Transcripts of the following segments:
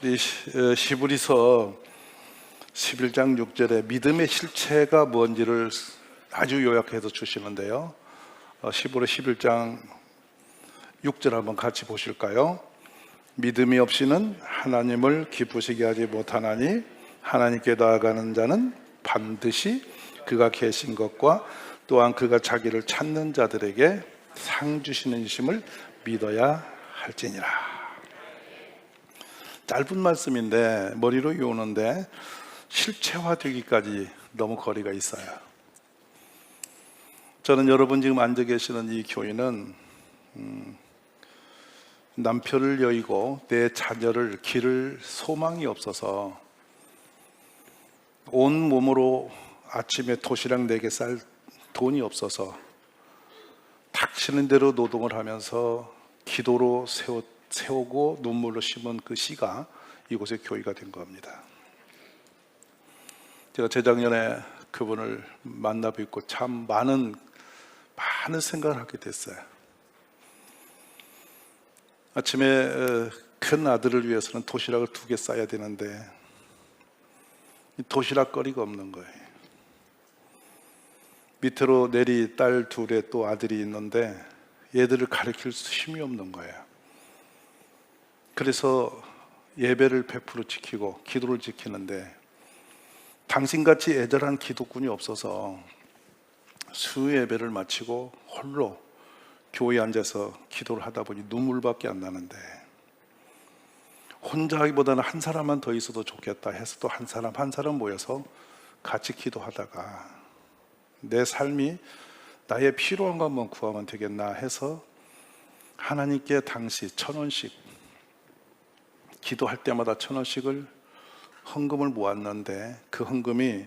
히브리서 11장 6절에 믿음의 실체가 뭔지를 아주 요약해서 주시는데요. 히브리 11장 6절 한번 같이 보실까요? 믿음이 없이는 하나님을 기쁘시게 하지 못하나니 하나님께 나아가는 자는 반드시 그가 계신 것과 또한 그가 자기를 찾는 자들에게 상 주시는 이심을 믿어야 할지니라. 짧은 말씀인데 머리로 외우는데 실체화되기까지 너무 거리가 있어요. 저는 여러분 지금 앉아 계시는 이 교회는 남편을 여의고 내 자녀를 기를 소망이 없어서 온 몸으로 아침에 도시락 4개 쌀 돈이 없어서 닥치는 대로 노동을 하면서 기도로 세우고 눈물로 심은 그 씨가 이곳의 교회가 된 겁니다. 제가 재작년에 그분을 만나 뵙고 참 많은 생각을 하게 됐어요. 아침에 큰 아들을 위해서는 도시락을 2개 싸야 되는데 도시락 거리가 없는 거예요. 밑으로 내리 딸 2에 또 아들이 있는데 얘들을 가르칠 힘이 없는 거예요. 그래서 예배를 100% 지키고 기도를 지키는데 당신같이 애절한 기도꾼이 없어서 수요 예배를 마치고 홀로 교회에 앉아서 기도를 하다 보니 눈물밖에 안 나는데 혼자 하기보다는 한 사람만 더 있어도 좋겠다 해서 또 한 사람 모여서 같이 기도하다가 내 삶이 나의 필요한 것만 구하면 되겠나 해서 하나님께 당시 1,000원씩 기도할 때마다 1,000원씩을 헌금을 모았는데 그 헌금이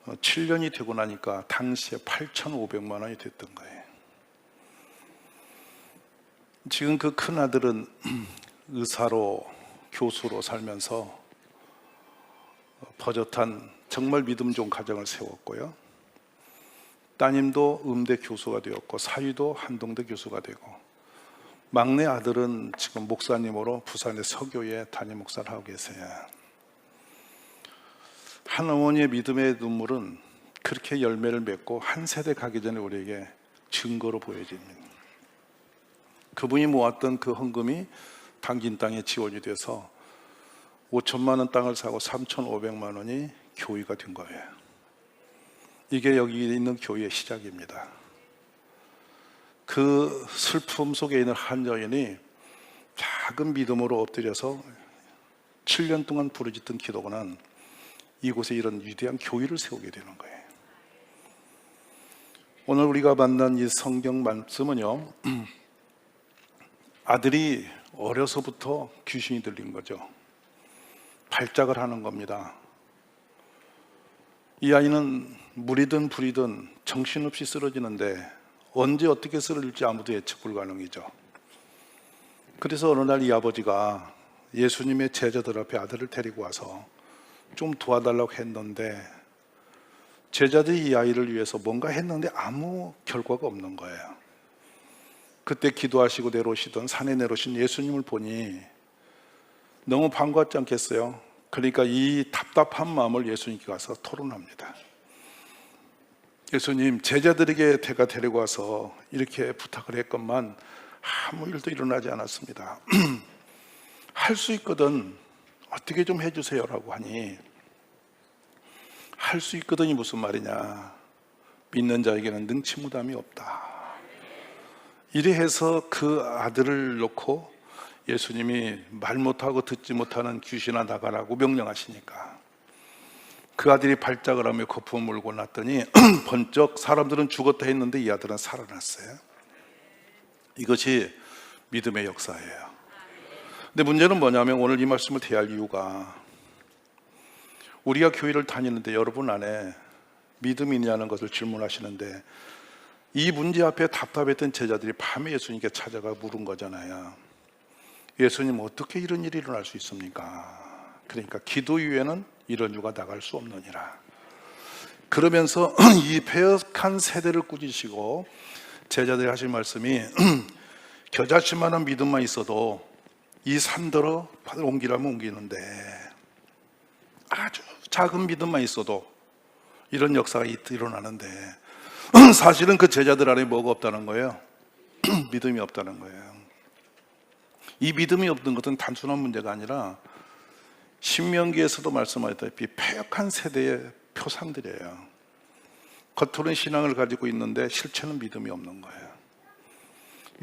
7년이 되고 나니까 당시에 8,500만 원이 됐던 거예요. 지금 그 큰 아들은 의사로 교수로 살면서 버젓한 정말 믿음 좋은 가정을 세웠고요. 따님도 음대 교수가 되었고 사위도 한동대 교수가 되고 막내 아들은 지금 목사님으로 부산의 서교에 담임 목사를 하고 계세요. 한 어머니의 믿음의 눈물은 그렇게 열매를 맺고 한 세대 가기 전에 우리에게 증거로 보여집니다. 그분이 모았던 그 헌금이 당긴 땅에 지원이 돼서 5천만 원 땅을 사고 3,500만 원이 교회가 된 거예요. 이게 여기 있는 교회의 시작입니다. 그 슬픔 속에 있는 한 여인이 작은 믿음으로 엎드려서 7년 동안 부르짖던 기도는 이곳에 이런 위대한 교회를 세우게 되는 거예요. 오늘 우리가 만난 이 성경 말씀은요, 아들이 어려서부터 귀신이 들린 거죠. 발작을 하는 겁니다. 이 아이는 물이든 불이든 정신없이 쓰러지는데 언제 어떻게 쓰러질지 아무도 예측 불가능이죠. 그래서 어느 날 이 아버지가 예수님의 제자들 앞에 아들을 데리고 와서 좀 도와달라고 했는데 제자들이 이 아이를 위해서 뭔가 했는데 아무 결과가 없는 거예요. 그때 기도하시고 내려오시던 산에 내려오신 예수님을 보니 너무 반갑지 않겠어요? 그러니까 이 답답한 마음을 예수님께 가서 토론합니다. 예수님, 제자들에게 제가 데리고 와서 이렇게 부탁을 했건만 아무 일도 일어나지 않았습니다. 할 수 있거든 어떻게 좀 해주세요라고 하니 할 수 있거든이 무슨 말이냐, 믿는 자에게는 능치무담이 없다. 이래 해서 그 아들을 놓고 예수님이 말 못하고 듣지 못하는 귀신아 나가라고 명령하시니까 그 아들이 발작을 하며 거품을 물고 났더니 번쩍 사람들은 죽었다 했는데 이 아들은 살아났어요. 이것이 믿음의 역사예요. 근데 문제는 뭐냐면 오늘 이 말씀을 대할 이유가 우리가 교회를 다니는데 여러분 안에 믿음이 있냐는 것을 질문하시는데 이 문제 앞에 답답했던 제자들이 밤에 예수님께 찾아가 물은 거잖아요. 예수님, 어떻게 이런 일이 일어날 수 있습니까? 그러니까 기도 이외에는 이런 유가 나갈 수 없느니라. 그러면서 이 패역한 세대를 꾸짖으시고 제자들이 하신 말씀이 겨자씨만한 믿음만 있어도 이 산더러 옮기라면 옮기는데 아주 작은 믿음만 있어도 이런 역사가 일어나는데 사실은 그 제자들 안에 뭐가 없다는 거예요? 믿음이 없다는 거예요. 이 믿음이 없는 것은 단순한 문제가 아니라 신명기에서도 말씀하셨다시피 패역한 세대의 표상들이에요. 겉으로는 신앙을 가지고 있는데 실체는 믿음이 없는 거예요.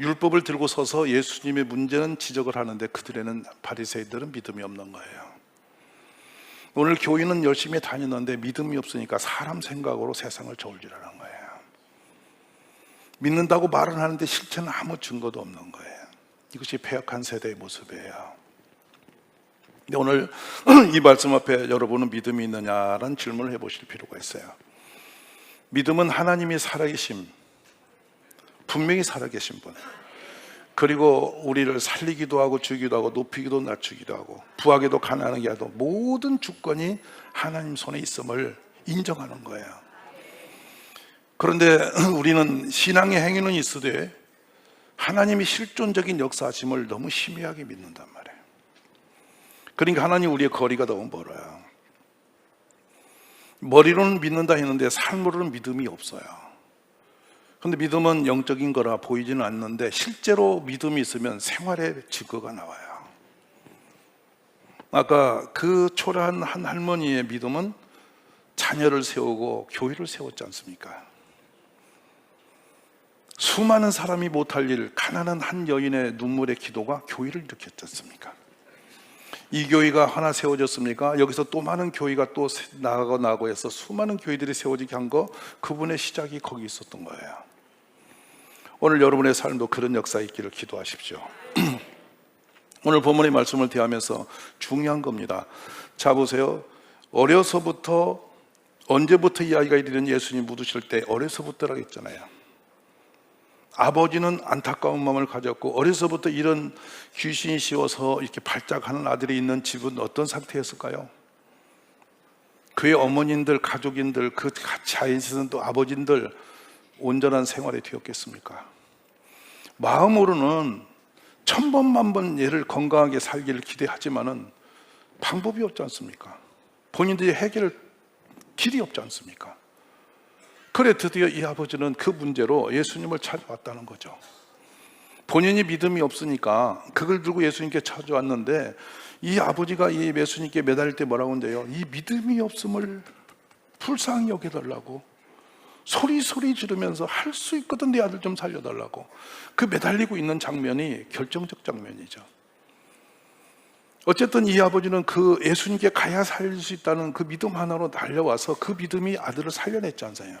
율법을 들고 서서 예수님의 문제는 지적을 하는데 그들에는 바리새인들은 믿음이 없는 거예요. 오늘 교인은 열심히 다니는데 믿음이 없으니까 사람 생각으로 세상을 저울질하는 거예요. 믿는다고 말은 하는데 실체는 아무 증거도 없는 거예요. 이것이 패역한 세대의 모습이에요. 근데 오늘 이 말씀 앞에 여러분은 믿음이 있느냐라는 질문을 해보실 필요가 있어요. 믿음은 하나님이 살아계심, 분명히 살아계신 분, 그리고 우리를 살리기도 하고 주기도 하고 높이기도 낮추기도 하고 부하게도 가난하게 하도 모든 주권이 하나님 손에 있음을 인정하는 거예요. 그런데 우리는 신앙의 행위는 있으되 하나님이 실존적인 역사하심을 너무 희미하게 믿는단 말이에요. 그러니까 하나님 우리의 거리가 너무 멀어요. 머리로는 믿는다 했는데 삶으로는 믿음이 없어요. 그런데 믿음은 영적인 거라 보이지는 않는데 실제로 믿음이 있으면 생활의 증거가 나와요. 아까 그 초라한 한 할머니의 믿음은 자녀를 세우고 교회를 세웠지 않습니까? 수많은 사람이 못할 일, 가난한 한 여인의 눈물의 기도가 교회를 일으켰지 않습니까? 이 교회가 하나 세워졌습니까? 여기서 또 많은 교회가 또 나가고 해서 수많은 교회들이 세워지게 한 거, 그분의 시작이 거기 있었던 거예요. 오늘 여러분의 삶도 그런 역사 있기를 기도하십시오. 오늘 본문의 말씀을 대하면서 중요한 겁니다. 자 보세요. 어려서부터, 언제부터 이 아이가 이르는 예수님 묻으실 때 어려서부터라고 했잖아요. 아버지는 안타까운 마음을 가졌고 어려서부터 이런 귀신이 씌워서 이렇게 발작하는 아들이 있는 집은 어떤 상태였을까요? 그의 어머님들, 가족인들, 그 같이 아이는 또 아버진들 온전한 생활이 되었겠습니까? 마음으로는 천번만번 얘를 건강하게 살기를 기대하지만은 방법이 없지 않습니까? 본인들이 해결 길이 없지 않습니까? 그래 드디어 이 아버지는 그 문제로 예수님을 찾아왔다는 거죠. 본인이 믿음이 없으니까 그걸 들고 예수님께 찾아왔는데 이 아버지가 이 예수님께 매달릴 때 뭐라고 한대요? 이 믿음이 없음을 불쌍히 여겨달라고 소리 지르면서 할 수 있거든 내 아들 좀 살려달라고 그 매달리고 있는 장면이 결정적 장면이죠. 어쨌든 이 아버지는 그 예수님께 가야 살릴 수 있다는 그 믿음 하나로 달려와서 그 믿음이 아들을 살려냈지 않아요.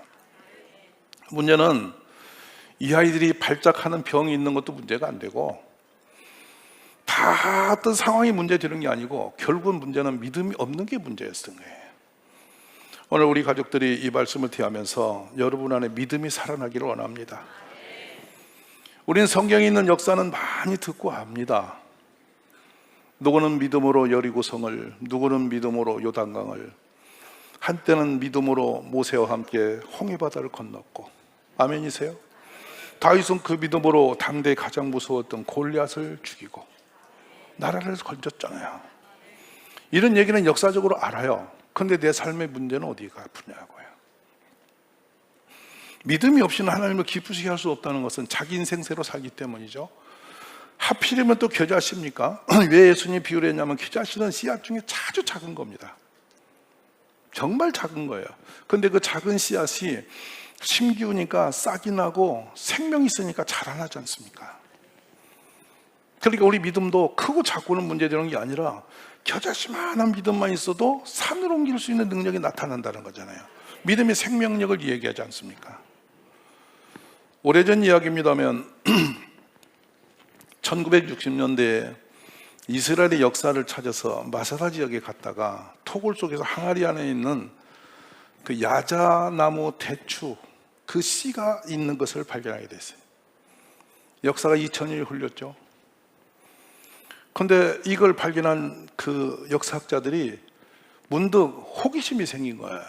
문제는 이 아이들이 발작하는 병이 있는 것도 문제가 안 되고 다 어떤 상황이 문제되는 게 아니고 결국은 문제는 믿음이 없는 게 문제였던 거예요. 오늘 우리 가족들이 이 말씀을 대하면서 여러분 안에 믿음이 살아나기를 원합니다. 우리는 성경에 있는 역사는 많이 듣고 압니다. 누구는 믿음으로 여리고성을, 누구는 믿음으로 요단강을, 한때는 믿음으로 모세와 함께 홍해바다를 건넜고, 아멘이세요? 다윗은 그 믿음으로 당대에 가장 무서웠던 골리앗을 죽이고 나라를 건졌잖아요. 이런 얘기는 역사적으로 알아요. 그런데 내 삶의 문제는 어디가 아프냐고요. 믿음이 없이는 하나님을 기쁘시게 할 수 없다는 것은 자기 인생대로 살기 때문이죠. 하필이면 또 겨자씨입니까? 왜 예수님이 비유를 했냐면 겨자씨는 씨앗 중에 아주 작은 겁니다. 정말 작은 거예요. 그런데 그 작은 씨앗이 심기우니까 싹이 나고 생명이 있으니까 자라나지 않습니까? 그러니까 우리 믿음도 크고 작고는 문제되는 게 아니라 겨자씨만한 믿음만 있어도 산을 옮길 수 있는 능력이 나타난다는 거잖아요. 믿음의 생명력을 얘기하지 않습니까? 오래전 이야기입니다면 1960년대에 이스라엘의 역사를 찾아서 마사다 지역에 갔다가 토굴 속에서 항아리 안에 있는 그 야자나무 대추 그 씨가 있는 것을 발견하게 됐어요. 역사가 2000년이 흘렸죠. 그런데 이걸 발견한 그 역사학자들이 문득 호기심이 생긴 거예요.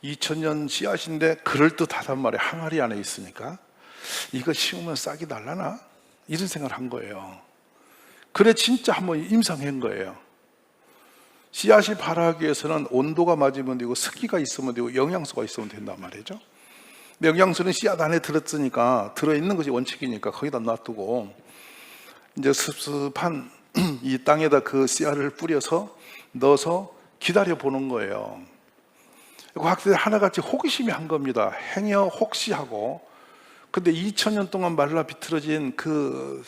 2000년 씨앗인데 그럴듯하단 말이에요. 항아리 안에 있으니까 이거 심으면 싹이 날라나? 이런 생각을 한 거예요. 그래 진짜 한번 임상한 거예요. 씨앗이 발하기 위해서는 온도가 맞으면 되고 습기가 있으면 되고 영양소가 있으면 된단 말이죠. 근데 영양소는 씨앗 안에 들었으니까, 들어있는 것이 원칙이니까 거기다 놔두고 이제 습습한 이 땅에다 그 씨앗을 뿌려서 넣어서 기다려 보는 거예요. 과학자들이 하나같이 호기심이 한 겁니다. 행여 혹시 하고. 근데 2000년 동안 말라 비틀어진 그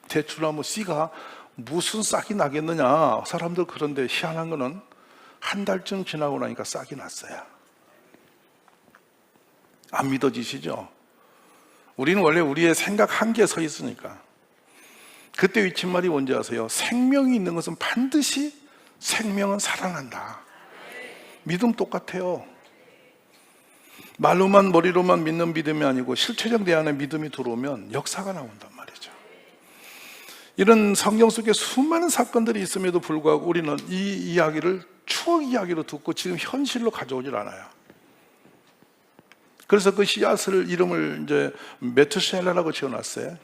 대추나무 씨가 무슨 싹이 나겠느냐. 사람들 그런데 희한한 거는 한 달쯤 지나고 나니까 싹이 났어요. 안 믿어지시죠? 우리는 원래 우리의 생각 한계에 서 있으니까. 그때 위침말이 뭔지 아세요? 생명이 있는 것은 반드시 생명은 살아난다. 믿음 똑같아요. 말로만 머리로만 믿는 믿음이 아니고 실체적 내 안에 믿음이 들어오면 역사가 나온단 말이죠. 이런 성경 속에 수많은 사건들이 있음에도 불구하고 우리는 이 이야기를 추억 이야기로 듣고 지금 현실로 가져오질 않아요. 그래서 그 씨앗을 이름을 이제 메투셀라라고 지어놨어요.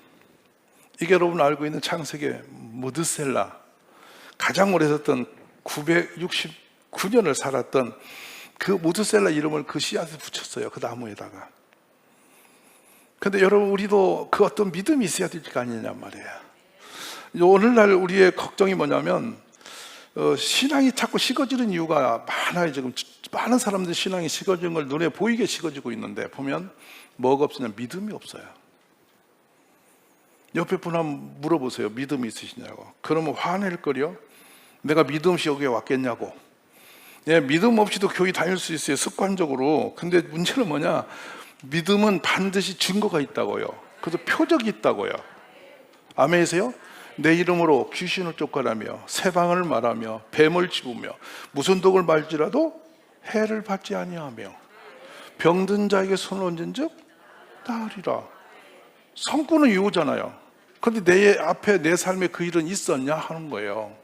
이게 여러분 알고 있는 창세기 무드셀라, 가장 오래 살았던 969년을 살았던 그 무드셀라 이름을 그 씨앗에 붙였어요. 그 나무에다가. 근데 여러분, 우리도 그 어떤 믿음이 있어야 될 거 아니냐 말이에요. 오늘날 우리의 걱정이 뭐냐면 신앙이 자꾸 식어지는 이유가 많아요. 지금 많은 사람들이 신앙이 식어지는 걸 눈에 보이게 식어지고 있는데, 보면 뭐가 없으냐? 믿음이 없어요. 옆에 분 한번 물어보세요. 믿음이 있으시냐고. 그러면 화낼 거려? 내가 믿음 없이 여기에 왔겠냐고. 예, 믿음 없이도 교회 다닐 수 있어요, 습관적으로. 근데 문제는 뭐냐? 믿음은 반드시 증거가 있다고요. 그래서 표적이 있다고요. 아멘이세요? 내 이름으로 귀신을 쫓아내며 새방을 말하며 뱀을 집으며 무슨 독을 말지라도 해를 받지 아니하며 병든 자에게 손을 얹은즉 나으리라. 성구는 이유잖아요. 그런데 내 앞에 내 삶에 그 일은 있었냐 하는 거예요.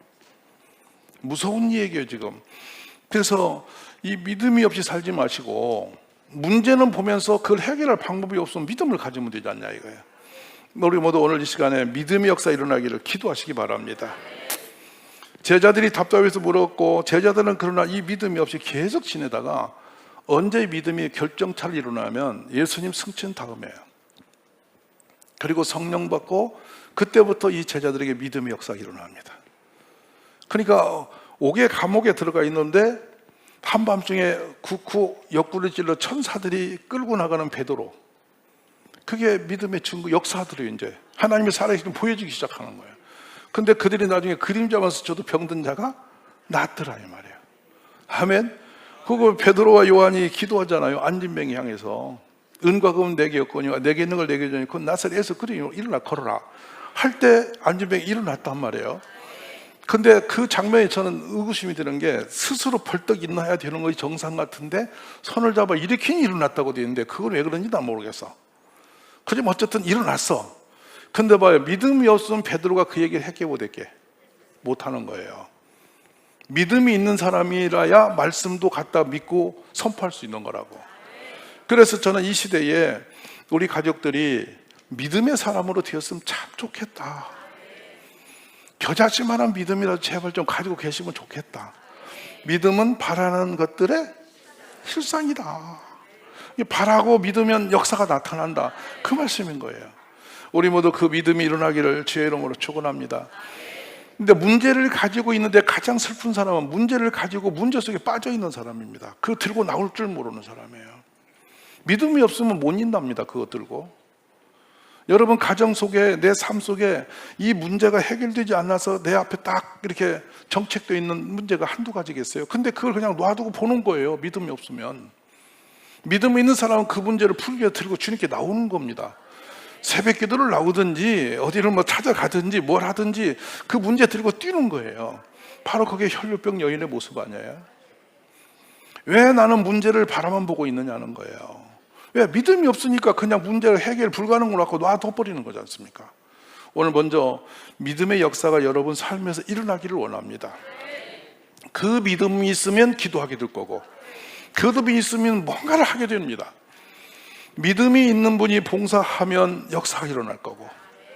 무서운 얘기예요 지금. 그래서 이 믿음이 없이 살지 마시고, 문제는 보면서 그걸 해결할 방법이 없으면 믿음을 가지면 되지 않냐 이거예요. 우리 모두 오늘 이 시간에 믿음의 역사 일어나기를 기도하시기 바랍니다. 제자들이 답답해서 물었고, 제자들은 그러나 이 믿음이 없이 계속 지내다가 언제 믿음이 결정차를 일어나면 예수님 승천 다음에요. 그리고 성령 받고 그때부터 이 제자들에게 믿음의 역사가 일어납니다. 그러니까 옥의 감옥에 들어가 있는데 한밤중에 국후 옆구리 찔러 천사들이 끌고 나가는 베드로, 그게 믿음의 증거, 역사들이 이제 하나님의 살아계신 보여지기 시작하는 거예요. 근데 그들이 나중에 그림자만 스쳐도 병든 자가 낫더라 이 말이에요. 아멘. 그거 베드로와 요한이 기도하잖아요. 안진뱅이 향해서 은과 금은 내게 없거니와 내게 있는 걸 내게 주니 그건 나사렛에서 그리 일어나 걸어라 할 때 안진뱅이 일어났단 말이에요. 근데 그 장면에 저는 의구심이 드는 게, 스스로 벌떡 일어나야 되는 것이 정상 같은데 손을 잡아 일으키니 일어났다고 되어 있는데 그건 왜 그런지 난 모르겠어. 그럼 어쨌든 일어났어. 근데 봐요, 믿음이 없으면 베드로가 그 얘기를 했게 못하는 거예요. 믿음이 있는 사람이라야 말씀도 갖다 믿고 선포할 수 있는 거라고. 그래서 저는 이 시대에 우리 가족들이 믿음의 사람으로 되었으면 참 좋겠다. 겨자씨만한 믿음이라도 제발 좀 가지고 계시면 좋겠다. 믿음은 바라는 것들의 실상이다. 바라고 믿으면 역사가 나타난다. 그 말씀인 거예요. 우리 모두 그 믿음이 일어나기를 주의 이름으로 축원합니다. 근데 문제를 가지고 있는데 가장 슬픈 사람은 문제를 가지고 문제 속에 빠져 있는 사람입니다. 그거 들고 나올 줄 모르는 사람이에요. 믿음이 없으면 못 인답니다. 그거 들고. 여러분 가정 속에, 내 삶 속에 이 문제가 해결되지 않아서 내 앞에 딱 이렇게 정책되어 있는 문제가 한두 가지겠어요. 근데 그걸 그냥 놔두고 보는 거예요. 믿음이 없으면. 믿음이 있는 사람은 그 문제를 풀기 위해 들고 주님께 나오는 겁니다. 새벽 기도를 나오든지 어디를 뭐 찾아가든지 뭘 하든지 그 문제 들고 뛰는 거예요. 바로 그게 혈류병 여인의 모습 아니에요? 왜 나는 문제를 바라만 보고 있느냐는 거예요. 왜? 믿음이 없으니까 그냥 문제를 해결 불가능으로 갖고 놔둬버리는 거지 않습니까? 오늘 먼저 믿음의 역사가 여러분 삶에서 일어나기를 원합니다. 그 믿음이 있으면 기도하게 될 거고, 그 믿음이 있으면 뭔가를 하게 됩니다. 믿음이 있는 분이 봉사하면 역사가 일어날 거고,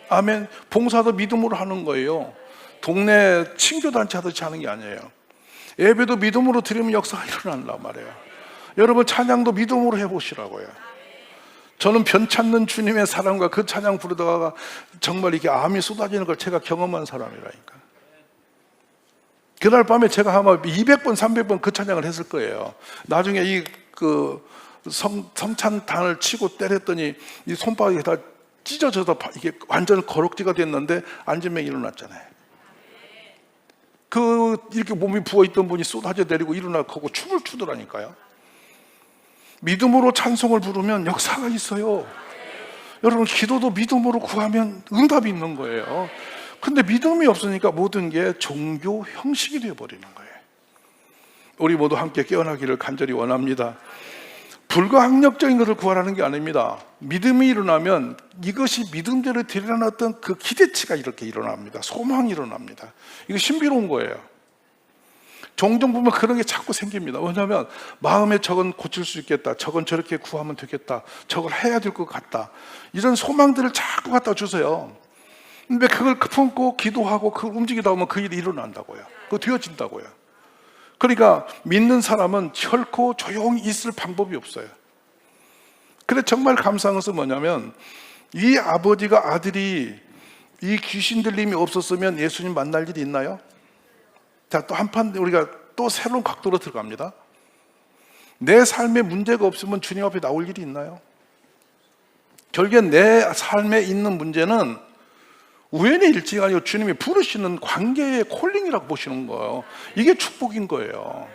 아멘. 봉사도 믿음으로 하는 거예요. 동네 친교단체 하듯이 하는 게 아니에요. 예배도 믿음으로 드리면 역사가 일어난단 말이에요. 여러분 찬양도 믿음으로 해보시라고요. 저는 변찮는 주님의 사랑과 그 찬양 부르다가 정말 이렇게 암이 쏟아지는 걸 제가 경험한 사람이라니까. 그날 밤에 제가 아마 200번, 300번 그 찬양을 했을 거예요. 나중에 성찬단을 치고 때렸더니 이 손바닥이 다 찢어져서 이게 완전 거럭지가 됐는데 앉으면 일어났잖아요. 이렇게 몸이 부어있던 분이 쏟아져 내리고 일어나고 춤을 추더라니까요. 믿음으로 찬송을 부르면 역사가 있어요. 여러분, 기도도 믿음으로 구하면 응답이 있는 거예요. 근데 믿음이 없으니까 모든 게 종교 형식이 되어버리는 거예요. 우리 모두 함께 깨어나기를 간절히 원합니다. 불가항력적인 것을 구하라는 게 아닙니다. 믿음이 일어나면 이것이 믿음대로 드러났던 그 기대치가 이렇게 일어납니다. 소망이 일어납니다. 이거 신비로운 거예요. 종종 보면 그런 게 자꾸 생깁니다. 왜냐하면 마음에 저건 고칠 수 있겠다, 저건 저렇게 구하면 되겠다, 저걸 해야 될 것 같다, 이런 소망들을 자꾸 갖다 주세요. 근데 그걸 품고 기도하고 그걸 움직이다 보면 그 일이 일어난다고요. 그거 되어진다고요. 그러니까 믿는 사람은 결코 조용히 있을 방법이 없어요. 근데 정말 감사한 것은 뭐냐면 이 아버지가 아들이 이 귀신 들림이 없었으면 예수님 만날 일이 있나요? 자, 또 한판 우리가 또 새로운 각도로 들어갑니다. 내 삶에 문제가 없으면 주님 앞에 나올 일이 있나요? 결국엔 내 삶에 있는 문제는 우연의 일치가 아니고 주님이 부르시는 관계의 콜링이라고 보시는 거예요. 이게 축복인 거예요.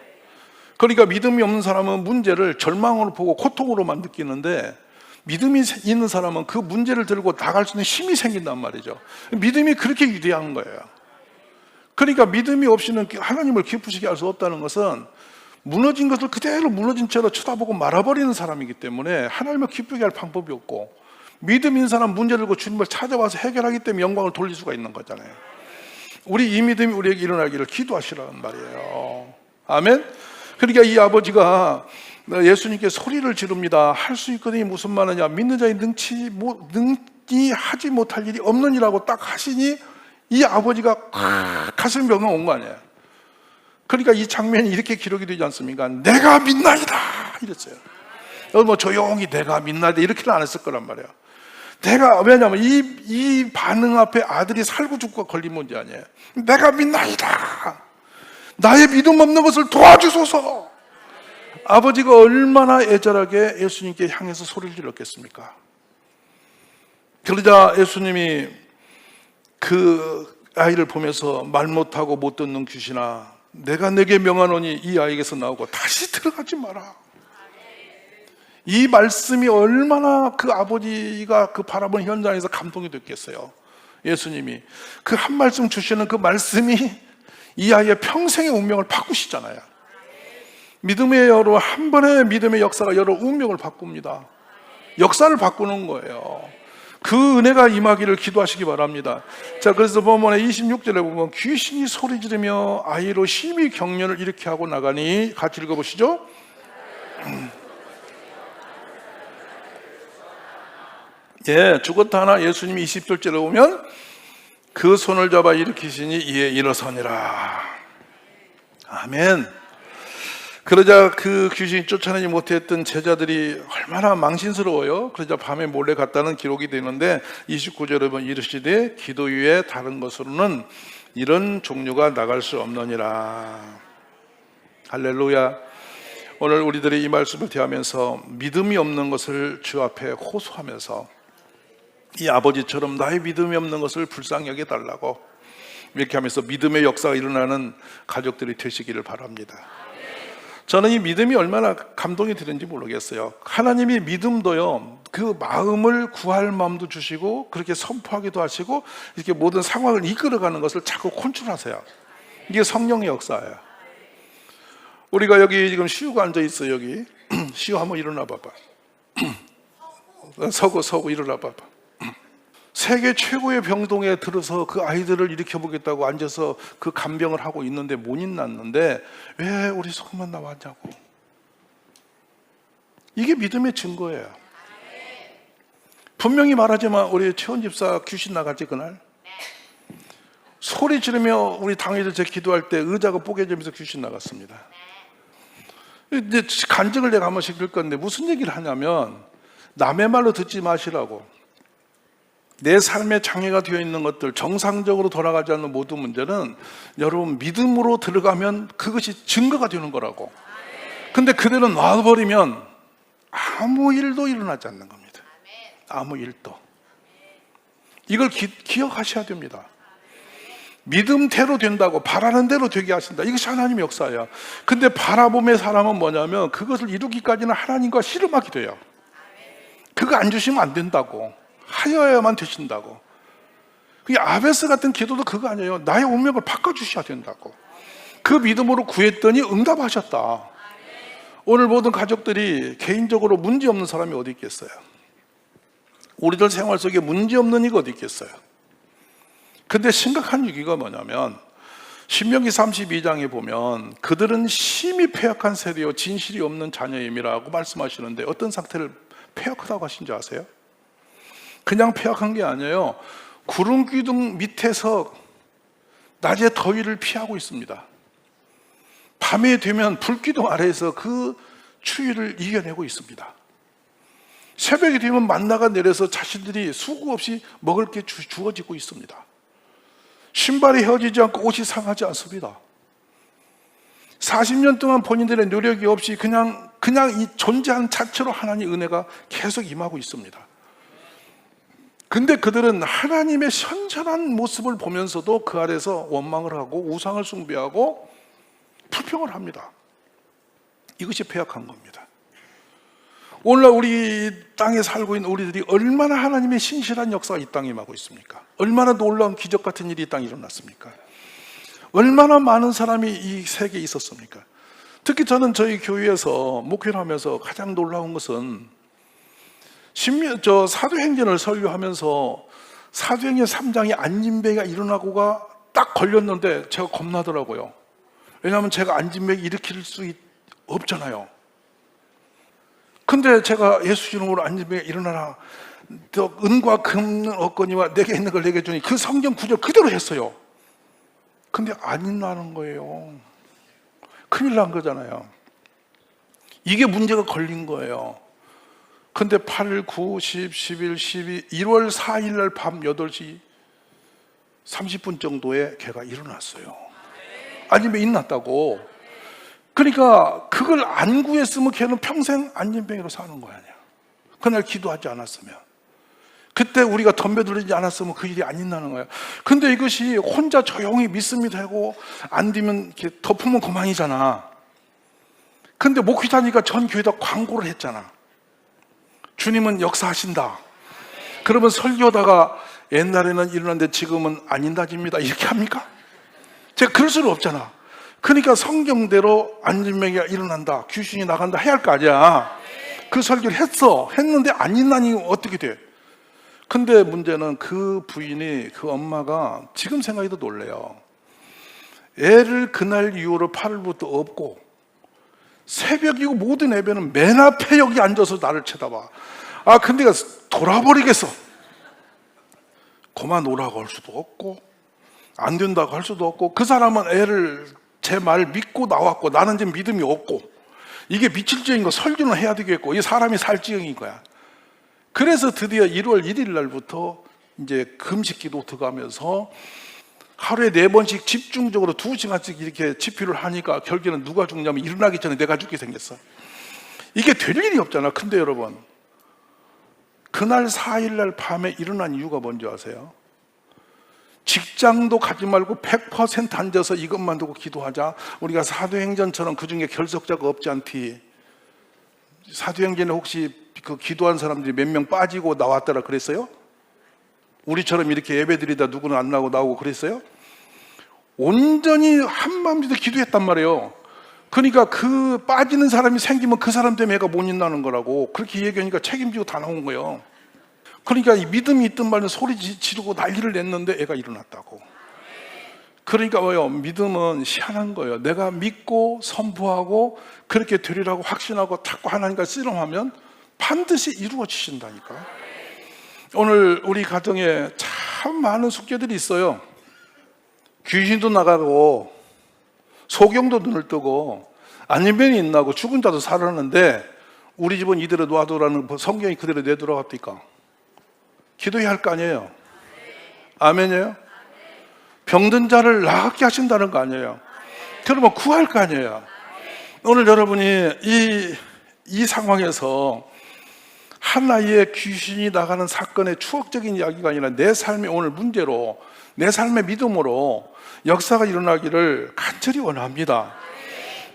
그러니까 믿음이 없는 사람은 문제를 절망으로 보고 고통으로만 느끼는데, 믿음이 있는 사람은 그 문제를 들고 나갈 수 있는 힘이 생긴단 말이죠. 믿음이 그렇게 위대한 거예요. 그러니까 믿음이 없이는 하나님을 기쁘시게 할 수 없다는 것은 무너진 것을 그대로 무너진 채로 쳐다보고 말아버리는 사람이기 때문에 하나님을 기쁘게 할 방법이 없고, 믿음 있는 사람 문제 들고 주님을 찾아와서 해결하기 때문에 영광을 돌릴 수가 있는 거잖아요. 우리 이 믿음이 우리에게 일어나기를 기도하시라는 말이에요. 아멘. 그러니까 이 아버지가 예수님께 소리를 지릅니다. 할 수 있거든요. 무슨 말이냐, 믿는 자의 능히 하지 못할 일이 없는 이라고 딱 하시니 이 아버지가 가슴 병이 온 거 아니에요. 그러니까 이 장면이 이렇게 기록이 되지 않습니까? 내가 믿나이다 이랬어요. 뭐 조용히 내가 믿나이다 이렇게는 안 했을 거란 말이에요. 왜냐하면 이 반응 앞에 아들이 살고 죽고 걸린 문제 아니에요. 내가 믿나이다, 나의 믿음 없는 것을 도와주소서. 아버지가 얼마나 애절하게 예수님께 향해서 소리를 질렀겠습니까? 그러자 예수님이 그 아이를 보면서 말 못하고 못 듣는 귀신아, 내가 내게 명하노니 이 아이에게서 나오고 다시 들어가지 마라. 이 말씀이 얼마나 그 아버지가 그 바라보는 현장에서 감동이 됐겠어요. 예수님이 그 한 말씀 주시는 그 말씀이 이 아이의 평생의 운명을 바꾸시잖아요. 믿음의 여로 한 번의 믿음의 역사가 여러 운명을 바꿉니다. 역사를 바꾸는 거예요. 그 은혜가 임하기를 기도하시기 바랍니다. 자, 그래서 본문의 26절에 보면 귀신이 소리 지르며 아이로 심히 경련을 일으켜 하고 나가니, 같이 읽어보시죠. 예, 죽었다 하나 예수님이 20절째로 보면 그 손을 잡아 일으키시니 이에 일어서니라. 아멘. 그러자 그 귀신이 쫓아내지 못했던 제자들이 얼마나 망신스러워요. 그러자 밤에 몰래 갔다는 기록이 되는데 29절에 보면 이르시되 기도 위에 다른 것으로는 이런 종류가 나갈 수 없느니라. 할렐루야. 오늘 우리들이 이 말씀을 대하면서 믿음이 없는 것을 주 앞에 호소하면서 이 아버지처럼 나의 믿음이 없는 것을 불쌍히 여겨달라고 이렇게 하면서 믿음의 역사가 일어나는 가족들이 되시기를 바랍니다. 저는 이 믿음이 얼마나 감동이 되는지 모르겠어요. 하나님이 믿음도요, 그 마음을 구할 마음도 주시고 그렇게 선포하기도 하시고 이렇게 모든 상황을 이끌어가는 것을 자꾸 컨트롤하세요. 이게 성령의 역사예요. 우리가 여기 지금 시우가 앉아 있어요. 여기 시우 한번 일어나 봐봐. 서고 일어나 봐봐. 세계 최고의 병동에 들어서 그 아이들을 일으켜보겠다고 앉아서 그 간병을 하고 있는데 못 일어났는데 왜 우리 속만 나왔냐고. 이게 믿음의 증거예요. 분명히 말하지만 우리 최원 집사 귀신 나갔지 그날. 소리 지르며 우리 당회에서 제 기도할 때 의자가 뽀개지면서 귀신 나갔습니다. 이제 간증을 내가 한번 시킬 건데 무슨 얘기를 하냐면 남의 말로 듣지 마시라고. 내 삶에 장애가 되어 있는 것들, 정상적으로 돌아가지 않는 모든 문제는 여러분 믿음으로 들어가면 그것이 증거가 되는 거라고. 근데 그대로 놔버리면 아무 일도 일어나지 않는 겁니다. 아무 일도. 이걸 기억하셔야 됩니다. 믿음대로 된다고, 바라는 대로 되게 하신다. 이것이 하나님의 역사예요. 근데 바라봄의 사람은 뭐냐면 그것을 이루기까지는 하나님과 씨름하게 돼요. 그거 안 주시면 안 된다고, 하여야만 되신다고. 그게 아베스 같은 기도도 그거 아니에요. 나의 운명을 바꿔주셔야 된다고. 그 믿음으로 구했더니 응답하셨다. 오늘 모든 가족들이 개인적으로 문제 없는 사람이 어디 있겠어요? 우리들 생활 속에 문제 없는 이가 어디 있겠어요? 근데 심각한 위기가 뭐냐면 신명기 32장에 보면 그들은 심히 패역한 세대요 진실이 없는 자녀임이라고 말씀하시는데 어떤 상태를 패역하다고 하신지 아세요? 그냥 패역한 게 아니에요. 구름 기둥 밑에서 낮에 더위를 피하고 있습니다. 밤에 되면 불기둥 아래에서 그 추위를 이겨내고 있습니다. 새벽이 되면 만나가 내려서 자신들이 수고 없이 먹을 게 주어지고 있습니다. 신발이 헤어지지 않고 옷이 상하지 않습니다. 40년 동안 본인들의 노력이 없이 그냥 이 존재하는 자체로 하나님의 은혜가 계속 임하고 있습니다. 근데 그들은 하나님의 현존한 모습을 보면서도 그 아래서 원망을 하고 우상을 숭배하고 불평을 합니다. 이것이 패역한 겁니다. 오늘날 우리 땅에 살고 있는 우리들이 얼마나 하나님의 신실한 역사가 이 땅에 임하고 있습니까? 얼마나 놀라운 기적 같은 일이 이 땅에 일어났습니까? 얼마나 많은 사람이 이 세계에 있었습니까? 특히 저는 저희 교회에서 목회를 하면서 가장 놀라운 것은 사도행전을 설교하면서 사도행전 3장에 안진뱅이가 일어나고가 딱 걸렸는데 제가 겁나더라고요. 왜냐하면 제가 안진뱅이 일으킬 수 없잖아요. 근데 제가 예수 이름으로 안진뱅이가 일어나라, 은과 금은 얻거니와 내게 있는 걸 내게 주니, 그 성경 구절 그대로 했어요. 근데 안 일어나는 거예요. 큰일 난 거잖아요. 이게 문제가 걸린 거예요. 근데 8일, 9, 10, 11, 12, 1월 4일 날 밤 8시 30분 정도에 걔가 일어났어요. 안진뱅이 일어났다고. 그러니까 그걸 안 구했으면 걔는 평생 안진뱅이로 사는 거 아니야. 그날 기도하지 않았으면, 그때 우리가 덤벼들지 않았으면 그 일이 안 일어나는 거야. 근데 이것이 혼자 조용히 믿음이 되고 안 되면 이렇게 덮으면 그만이잖아. 근데 목회자니까 전 교회에다 광고를 했잖아. 주님은 역사하신다. 그러면 설교하다가 옛날에는 일어났는데 지금은 안 일어나집니다, 이렇게 합니까? 제가 그럴 수는 없잖아. 그러니까 성경대로 안진뱅이가 일어난다, 귀신이 나간다 해야 할 거 아니야. 그 설교를 했는데 안 일어나니 어떻게 돼? 근데 문제는 그 부인이, 그 엄마가 지금 생각해도 놀래요. 애를 그날 이후로 8일부터 없고 새벽이고 모든 예배는 맨 앞에 여기 앉아서 나를 쳐다봐. 근데 돌아버리겠어. 그만 오라고 할 수도 없고 안 된다고 할 수도 없고, 그 사람은 애를 제 말 믿고 나왔고 나는 지금 믿음이 없고, 이게 미칠지경인 거 설교는 해야 되겠고, 이 사람이 살지경인 거야. 그래서 드디어 1월 1일 날부터 이제 금식기도 들어가면서 하루에 4번씩 집중적으로 2시간씩 이렇게 집필을 하니까 결국에는 누가 죽냐면 일어나기 전에 내가 죽게 생겼어. 이게 될 일이 없잖아. 근데 여러분, 그날 4일 날 밤에 일어난 이유가 뭔지 아세요? 직장도 가지 말고 100% 앉아서 이것만 두고 기도하자. 우리가 사도행전처럼 그 중에 결석자가 없지 않디. 사도행전에 혹시 그 기도한 사람들이 몇 명 빠지고 나왔더라 그랬어요? 우리처럼 이렇게 예배드리다 누구는 안 나오고 그랬어요? 온전히 한마음으로 기도했단 말이에요. 그러니까 그 빠지는 사람이 생기면 그 사람 때문에 애가 못 일어나는 거라고. 그렇게 얘기하니까 책임지고 다 나온 거예요. 그러니까 이 믿음이 있든 말든 소리 지르고 난리를 냈는데 애가 일어났다고. 그러니까 뭐예요? 믿음은 희한한 거예요. 내가 믿고 선포하고 그렇게 되리라고 확신하고 자꾸 하나님과 씨름하면 반드시 이루어지신다니까. 오늘 우리 가정에 참 많은 숙제들이 있어요. 귀신도 나가고 소경도 눈을 뜨고 안진병이 있나고 죽은 자도 살았는데 우리 집은 이대로 놔두라는 성경이 그대로 내돌아갔니까 기도해야 할 거 아니에요. 아멘이에요? 병든 자를 낫게 하신다는 거 아니에요. 그러면 구할 거 아니에요. 오늘 여러분이 이 상황에서 한 아이의 귀신이 나가는 사건의 추억적인 이야기가 아니라 내 삶의 오늘 문제로, 내 삶의 믿음으로 역사가 일어나기를 간절히 원합니다.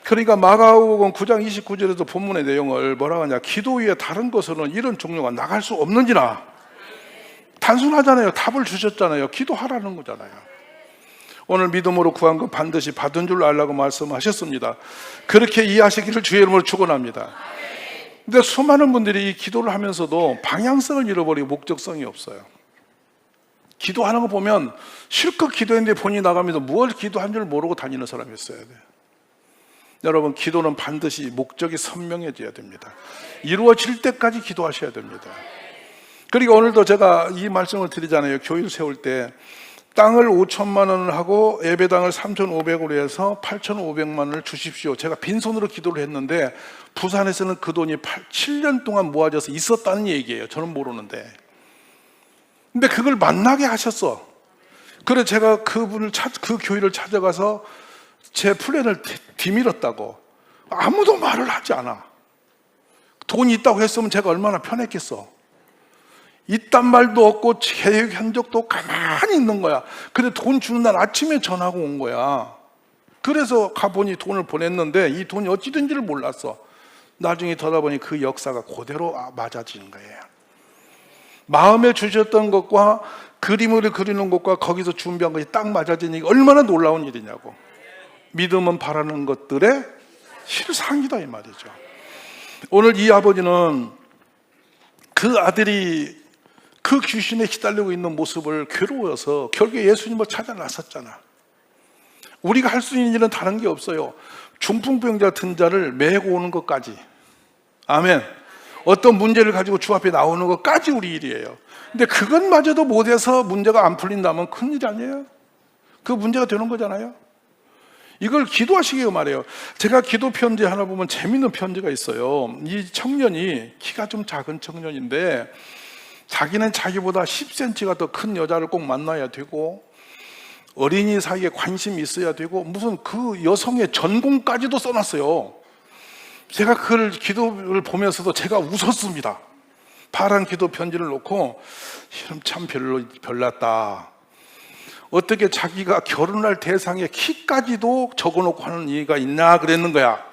그러니까 마가복음 9장 29절에서 본문의 내용을 뭐라고 하냐, 기도 위에 다른 것으로는 이런 종류가 나갈 수 없는지라. 단순하잖아요. 답을 주셨잖아요. 기도하라는 거잖아요. 오늘 믿음으로 구한 것 반드시 받은 줄 알라고 말씀하셨습니다. 그렇게 이해하시기를 주의 이름으로 축원합니다. 근데 수많은 분들이 이 기도를 하면서도 방향성을 잃어버리고 목적성이 없어요. 기도하는 거 보면 실컷 기도했는데 본인이 나가면서 무엇을 기도한 줄 모르고 다니는 사람이 있어야 돼요. 여러분, 기도는 반드시 목적이 선명해져야 됩니다. 이루어질 때까지 기도하셔야 됩니다. 그리고 오늘도 제가 이 말씀을 드리잖아요. 교회를 세울 때 땅을 5천만 원을 하고 예배당을 3,500으로 해서 8,500만 원을 주십시오. 제가 빈손으로 기도를 했는데 부산에서는 그 돈이 7년 동안 모아져서 있었다는 얘기예요. 저는 모르는데. 근데 그걸 만나게 하셨어. 그래 제가 그 교회를 찾아가서 제 플랜을 뒤밀었다고. 아무도 말을 하지 않아. 돈이 있다고 했으면 제가 얼마나 편했겠어. 있단 말도 없고 계획 현적도 가만히 있는 거야. 근데 돈 주는 날 아침에 전화가 온 거야. 그래서 가보니 돈을 보냈는데 이 돈이 어찌 된지를 몰랐어. 나중에 돌아보니 그 역사가 그대로 맞아지는 거예요. 마음에 주셨던 것과 그림을 그리는 것과 거기서 준비한 것이 딱 맞아지니까 얼마나 놀라운 일이냐고. 믿음은 바라는 것들의 실상이다 이 말이죠. 오늘 이 아버지는 그 아들이 그 귀신에 시달리고 있는 모습을 괴로워서 결국에 예수님을 찾아 나섰잖아. 우리가 할 수 있는 일은 다른 게 없어요. 중풍병자 든 자를 메고 오는 것까지. 아멘. 어떤 문제를 가지고 주 앞에 나오는 것까지 우리 일이에요. 근데 그것마저도 못해서 문제가 안 풀린다면 큰일 아니에요? 그 문제가 되는 거잖아요. 이걸 기도하시길 말해요. 제가 기도 편지 하나 보면 재밌는 편지가 있어요. 이 청년이 키가 좀 작은 청년인데 자기는 자기보다 10cm가 더 큰 여자를 꼭 만나야 되고 어린이 사이에 관심이 있어야 되고 무슨 그 여성의 전공까지도 써놨어요. 제가 그 기도를 보면서도 제가 웃었습니다. 파란 기도 편지를 놓고 이름 참 별났다. 어떻게 자기가 결혼할 대상의 키까지도 적어놓고 하는 이유가 있나 그랬는 거야.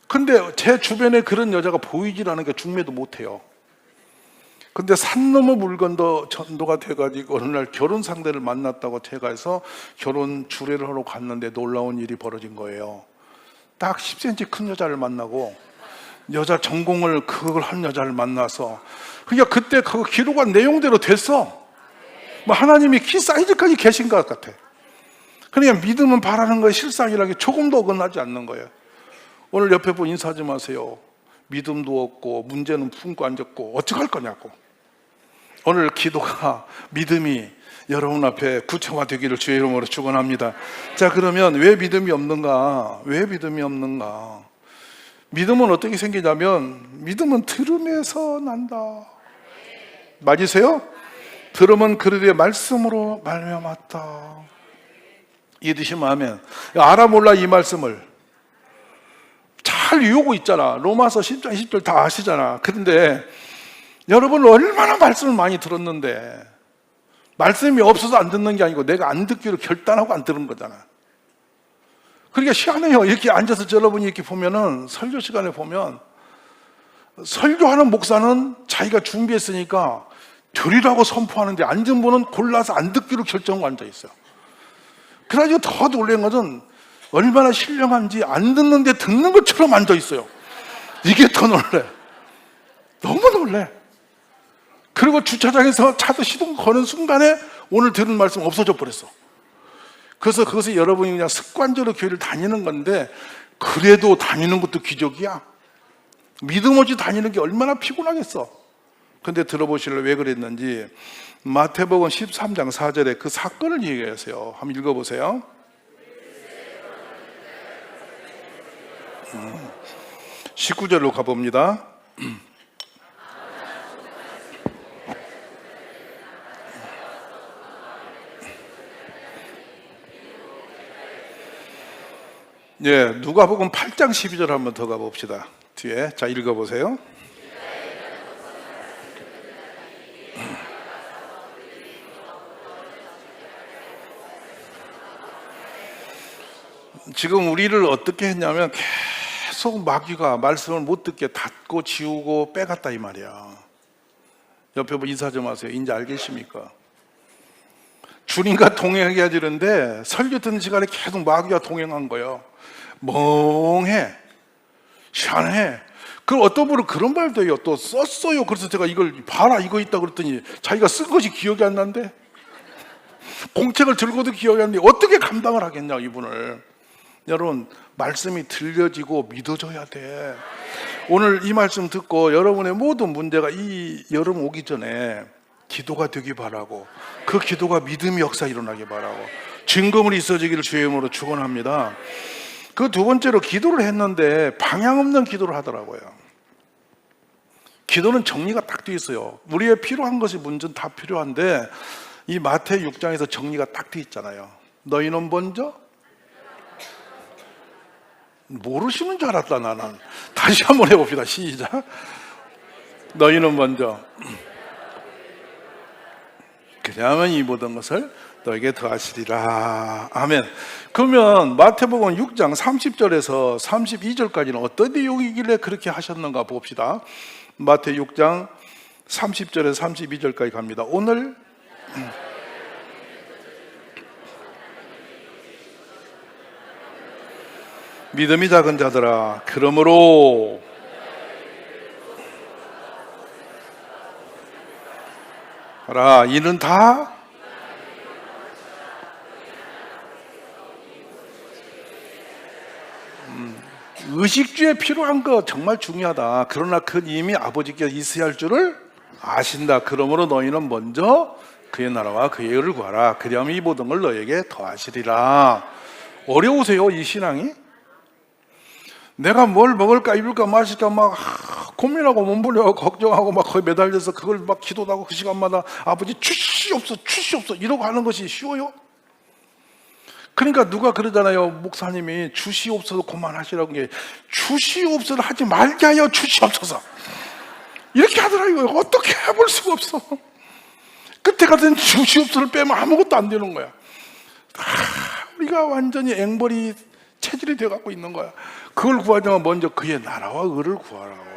근데 제 주변에 그런 여자가 보이질 않은 게 중매도 못해요. 근데 산 넘어 물건도 전도가 돼가지고 어느 날 결혼 상대를 만났다고 제가 해서 결혼 주례를 하러 갔는데 놀라운 일이 벌어진 거예요. 딱 10cm 큰 여자를 만나고 여자 전공을 그걸 한 여자를 만나서 그러니까 그때 그 기록한 내용대로 됐어. 뭐 하나님이 키 사이즈까지 계신 것 같아. 그러니까 믿음은 바라는 거에 실상이라는 게 조금도 어긋나지 않는 거예요. 오늘 옆에 분 인사 좀 하세요. 믿음도 없고 문제는 품고 앉았고 어떡할 거냐고. 오늘 기도가 믿음이 여러분 앞에 구체화되기를 주의 이름으로 축원합니다. 자, 그러면 왜 믿음이 없는가? 왜 믿음이 없는가? 믿음은 어떻게 생기냐면 믿음은 들음에서 난다. 맞으세요? 들음은 그들의 말씀으로 말미암았다. 이해되시면 아멘. 알아 몰라 이 말씀을 잘 외우고 있잖아. 로마서 10장 10절 다 아시잖아. 그런데 여러분 얼마나 말씀을 많이 들었는데 말씀이 없어서 안 듣는 게 아니고 내가 안 듣기로 결단하고 안 들은 거잖아. 그러니까 희한해요. 이렇게 앉아서 여러분이 이렇게 보면은 설교 시간에 보면 설교하는 목사는 자기가 준비했으니까 되리라고 선포하는데 앉은 분은 골라서 안 듣기로 결정하고 앉아 있어요. 그래가지고 더 놀란 것은 얼마나 신령한지 안 듣는데 듣는 것처럼 앉아 있어요. 이게 더 놀래. 너무 놀래. 그리고 주차장에서 차도 시동 거는 순간에 오늘 들은 말씀 없어져 버렸어. 그래서 그것이 여러분이 그냥 습관적으로 교회를 다니는 건데 그래도 다니는 것도 기적이야. 믿음 없이 다니는 게 얼마나 피곤하겠어. 근데 들어보실래요? 왜 그랬는지. 마태복음 13장 4절에 그 사건을 얘기했어요. 한번 읽어보세요. 19절로 가봅니다. 예, 누가복음 8장 12절 한번 더 가봅시다. 뒤에. 자, 읽어보세요. 지금 우리를 어떻게 했냐면 계속 마귀가 말씀을 못 듣게 닫고 지우고 빼갔다 이 말이야. 옆에 인사 좀 하세요. 인지 알겠습니까? 주님과 동행해야 되는데 설교 듣는 시간에 계속 마귀가 동행한 거예요. 멍해, 시원해. 그럼 어떤 분은 그런 말도 해요. 또 썼어요. 그래서 제가 이걸 봐라 이거 있다 그랬더니 자기가 쓴 것이 기억이 안 난대. 공책을 들고도 기억이 안 나는데 어떻게 감당을 하겠냐 이분을. 여러분, 말씀이 들려지고 믿어져야 돼. 오늘 이 말씀 듣고 여러분의 모든 문제가 이 여름 오기 전에 기도가 되기 바라고, 그 기도가 믿음의 역사 일어나기 바라고, 증거물이 있어지기를 주의 이름으로 축원합니다. 그 두 번째로 기도를 했는데 방향 없는 기도를 하더라고요. 기도는 정리가 딱 돼 있어요. 우리의 필요한 것이 문제는 다 필요한데 이 마태 6장에서 정리가 딱 돼 있잖아요. 너희는 먼저 모르시는 줄 알았다 나는. 다시 한번 해봅시다. 시작. 너희는 먼저 그리하면 이 모든 것을 너에게 더하시리라. 아멘. 그러면 마태복음 6장 30절에서 32절까지는 어떤 내용이길래 그렇게 하셨는가 봅시다. 마태 6장 30절에서 32절까지 갑니다. 오늘 믿음이 작은 자들아, 그러므로 하라. 이는 다 의식주에 필요한 거 정말 중요하다. 그러나 그건 이미 아버지께서 있어야 할 줄을 아신다. 그러므로 너희는 먼저 그의 나라와 그의 의를 구하라. 그리하면 이 모든 걸 너에게 더하시리라. 어려우세요, 이 신앙이? 내가 뭘 먹을까 입을까 마실까 막 고민하고 몸부림하고 걱정하고 막 거의 매달려서 그걸 막 기도도 하고 그 시간마다 아버지 주시옵소서 이러고 하는 것이 쉬워요? 그러니까 누가 그러잖아요. 목사님이 주시옵소서 그만하시라고. 게 주시옵소서 하지 말게 하여 주시옵소서 이렇게 하더라고요. 어떻게 해볼 수가 없어. 끝에 같은 주시옵소서를 빼면 아무것도 안 되는 거야. 우리가 완전히 앵벌이 체질이 되어갖고 있는 거야. 그걸 구하자면 먼저 그의 나라와 의를 구하라고.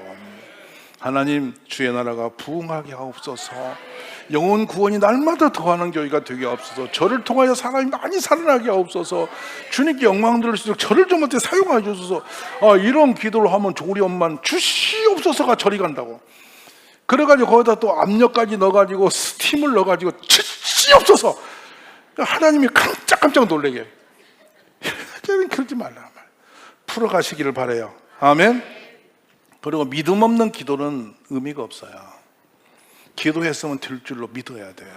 하나님, 주의 나라가 부흥하게 하옵소서. 영혼 구원이 날마다 더하는 교회가 되게 하옵소서. 저를 통하여 사람이 많이 살아나게 하옵소서. 주님께 영광 들을 수 있도록 저를 좀 어떻게 사용하여 주소서. 이런 기도를 하면 우리 엄마는 주시옵소서가 저리 간다고. 그래가지고 거기다 또 압력까지 넣어가지고 스팀을 넣어가지고 주시옵소서. 하나님이 깜짝깜짝 놀래게. 그러지 말라 말. 풀어가시기를 바라요. 아멘. 그리고 믿음 없는 기도는 의미가 없어요. 기도했으면 될 줄로 믿어야 돼요.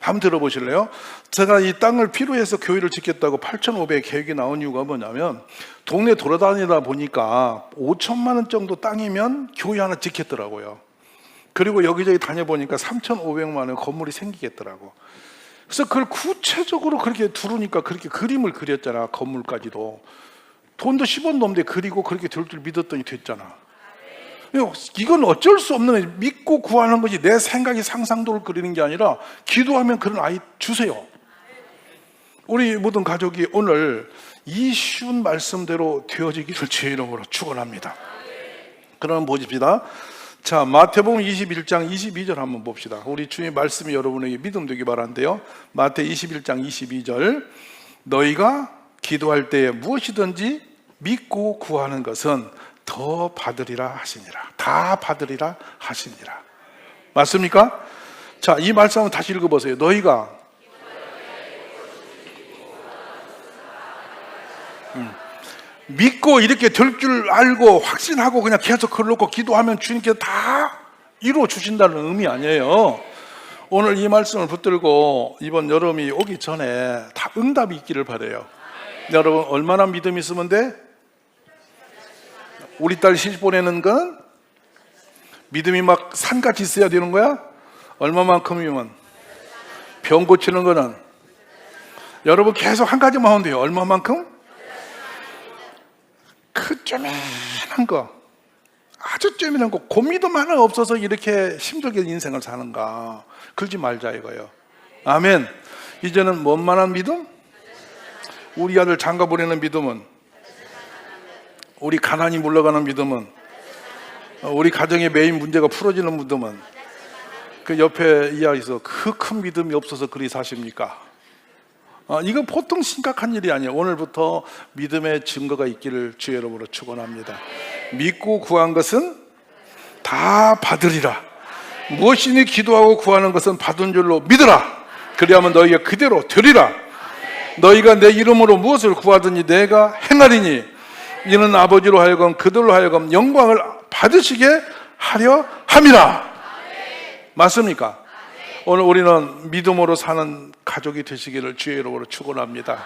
한번 들어보실래요? 제가 이 땅을 필요해서 교회를 짓겠다고 8,500 계획이 나온 이유가 뭐냐면 동네 돌아다니다 보니까 5천만 원 정도 땅이면 교회 하나 짓겠더라고요. 그리고 여기저기 다녀보니까 3,500만 원 건물이 생기겠더라고. 그래서 그걸 구체적으로 그렇게 두르니까 그렇게 그림을 그렸잖아. 건물까지도. 돈도 10원도 없는데 그리고 그렇게 될 줄 믿었더니 됐잖아. 이건 어쩔 수 없는 거지. 믿고 구하는 거지 내 생각이 상상도를 그리는 게 아니라 기도하면 그런 아이 주세요. 우리 모든 가족이 오늘 이 쉬운 말씀대로 되어지기를 주의 이름으로 축원합니다. 그럼 보십시다. 자, 마태복음 21장 22절 한번 봅시다. 우리 주의 말씀이 여러분에게 믿음 되기 바란데요. 마태 21장 22절. 너희가 기도할 때에 무엇이든지 믿고 구하는 것은 더 받으리라 하시니라. 다 받으리라 하시니라. 맞습니까? 자, 이 말씀 한번 다시 읽어보세요. 너희가 믿고 이렇게 될 줄 알고 확신하고 그냥 계속 걸어놓고 기도하면 주님께서 다 이루어 주신다는 의미 아니에요. 오늘 이 말씀을 붙들고 이번 여름이 오기 전에 다 응답이 있기를 바라요. 여러분, 얼마나 믿음이 있으면 돼? 우리 딸 시집 보내는 건 믿음이 막 산같이 있어야 되는 거야? 얼마만큼이면? 병 고치는 거는 여러분 계속 한 가지만 하면 돼요. 얼마만큼? 그 쪼매난 거, 아주 쪼매난 거, 그 믿음 하나 없어서 이렇게 힘들게 인생을 사는가. 그러지 말자 이거예요. 아멘. 이제는 뭔만한 믿음? 우리 아들 장가 보내는 믿음은, 우리 가난이 물러가는 믿음은, 우리 가정의 메인 문제가 풀어지는 믿음은, 그 옆에 이야기에서 그 큰 믿음이 없어서 그리 사십니까? 이거 보통 심각한 일이 아니에요. 오늘부터 믿음의 증거가 있기를 주의 이름으로 축원합니다. 믿고 구한 것은 다 받으리라. 무엇이니 기도하고 구하는 것은 받은 줄로 믿으라. 그리하면 너희가 그대로 되리라. 너희가 내 이름으로 무엇을 구하든지 내가 행하리니 이는 아버지로 하여금 그들로 하여금 영광을 받으시게 하려 함이라. 맞습니까? 오늘 우리는 믿음으로 사는 가족이 되시기를 주의 이름으로 축원합니다.